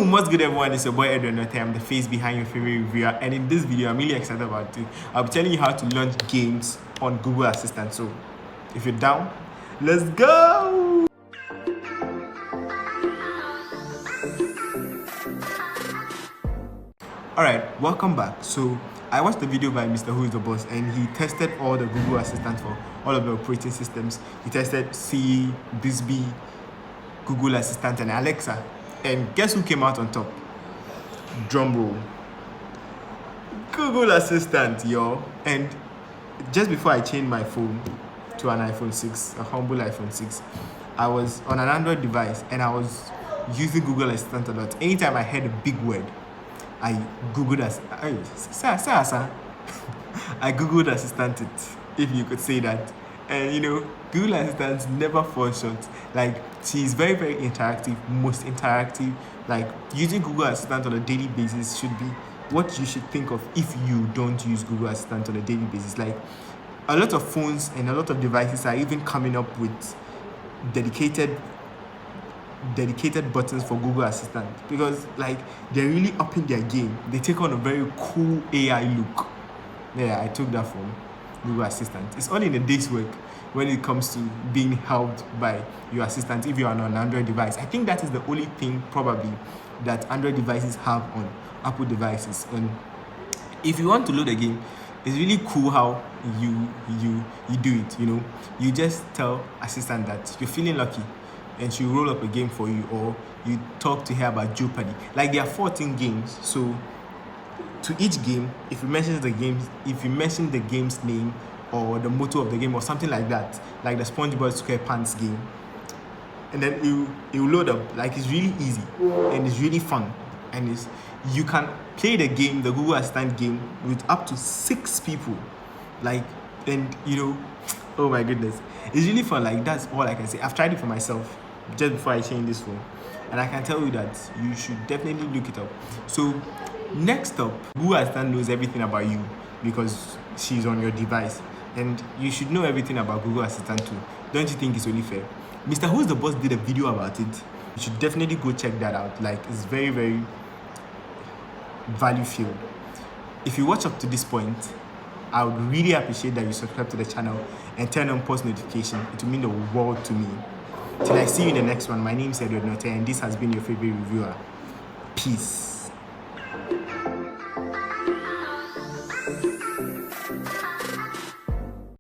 Boom! What's good, everyone? It's your boy Edwin Note. I'm the face behind your favorite reviewer, and in this video, I'm really excited about it. I'll be telling you how to launch games on Google Assistant. So, if you're down, let's go! Alright, welcome back. So, I watched the video by Mr. Who is the Boss, and he tested all the Google Assistant for all of the operating systems. He tested Siri, Bixby, Google Assistant, and Alexa. And guess who came out on top? Drum roll. Google Assistant, yo. And just before I changed my phone to an iPhone 6, a humble iPhone 6, I was on an Android device and I was using Google Assistant a lot. Anytime I heard a big word, I Googled I Googled Assistant it, if you could say that. And you know, Google Assistant never falls short. Like, she's very, very interactive, most interactive. Like, using Google Assistant on a daily basis should be what you should think of if you don't use Google Assistant on a daily basis. Like, a lot of phones and a lot of devices are even coming up with dedicated buttons for Google Assistant, because like they're really upping their game. They take on a very cool AI look. Yeah, I took that from Google Assistant. It's all in a day's work when it comes to being helped by your assistant if you are on an Android device. I think that is the only thing probably that Android devices have on Apple devices. And if you want to load a game, it's really cool how you do it. You know, you just tell assistant that you're feeling lucky and she'll roll up a game for you, or you talk to her about Jeopardy. Like, there are 14 games, so to each game, if you mention the game's name or the motto of the game or something like that, like the SpongeBob SquarePants game, and then it will load up. Like, it's really easy and it's really fun, and you can play the game, the Google Assistant game, with up to 6 people. Like, and you know, oh my goodness, it's really fun. Like, that's all I can say. I've tried it for myself just before I changed this phone, and I can tell you that you should definitely look it up. So next up, Google Assistant knows everything about you because she's on your device, and you should know everything about Google Assistant too. Don't you think it's only fair? Mr. Who's the Boss did a video about it. You should definitely go check that out. Like, it's very, very value filled. If you watch up to this point, I would really appreciate that you subscribe to the channel and turn on post notification. It will mean the world to me. Till I see you in the next one, my name is Edward Note, and this has been your favorite reviewer. Peace.